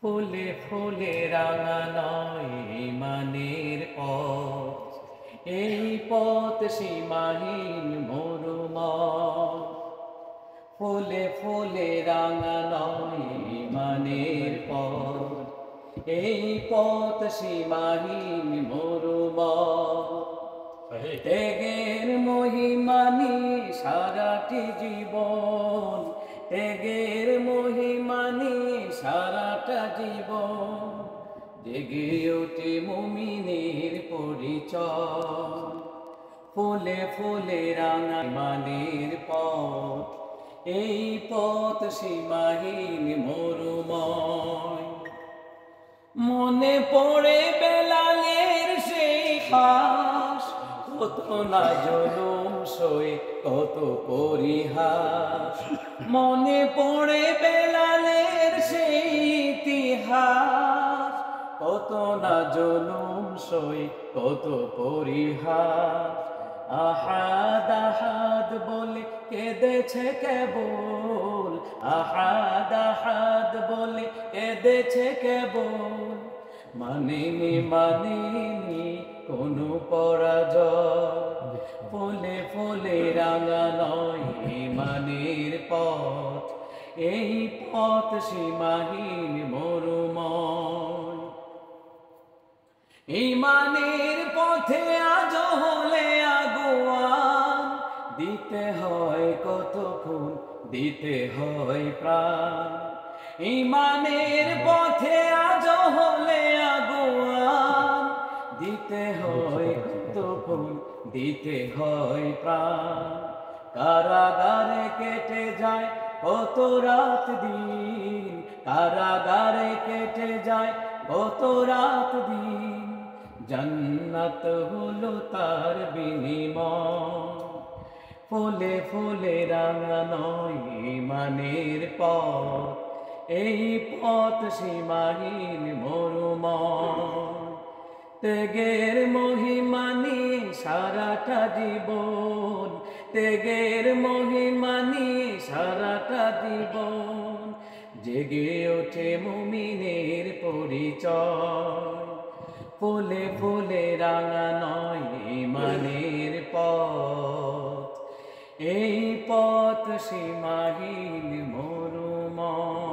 ফুলে ফুলে রাঙা নয় ইমানের পথ, এই পথ সীমাহীন মরুময়। ফুলে ফুলে রাঙা নয় ইমানের পথ, এই পথ সীমাহীন মরুময়। ত্যাগের মহিমা নিয়ে সারাটি জীবন, ত্যাগের মহিমা নিয়ে সারাটা জীবন, জেগে ওঠে মুমিনের পরিচয়। ফুলে ফুলে রাঙা ইমানের পথ, এই পথ সীমাহীন মরুময়। মনে পড়ে বেলালের সেই পাশ, কত না জুলুম সয়ে কত পরিহাস। মনে পড়ে বেলালের সেই ইতিহাস, কত না জুলুম সয়ে কত পরিহাস। আহাদ আহাদ বলে কেঁদেছে কেবল, আহাদ আহাদ বলে কেঁদেছে কেবল, মানেনি মানেনি কোনো পরাজয়। ফুলে ফুলে রাঙা নয় ইমানের পথ, এই পথ সীমাহীন মরুময়। ইমানের পথে আজ হলে আগুয়ান, দিতে হয় কত খুন, দিতে হয় প্রাণ। ইমানের পথে আজ হলে আগুয়ান, দিতে হয় কত খুন, দিতে হয় প্রাণ। কারাগারে কেটে যায় কত রাত দিন, কারাগারে কেটে যায় কত রাত দিন, জান্নাত হলো তার বিনিময়। ফুলে ফুলে রাঙা নয় ইমানের পথ, এই পথ সীমাহীন মরুময়। ত্যাগের মহিমা নিয়ে সারাটা জীবন, ত্যাগের মহিমা নিয়ে সারাটা জীবন, জেগে ওঠে মুমিনের পরিচয়। ফুলে ফুলে রাঙা নয় ইমানের পথ, এই পথ সীমাহীন মরুময়।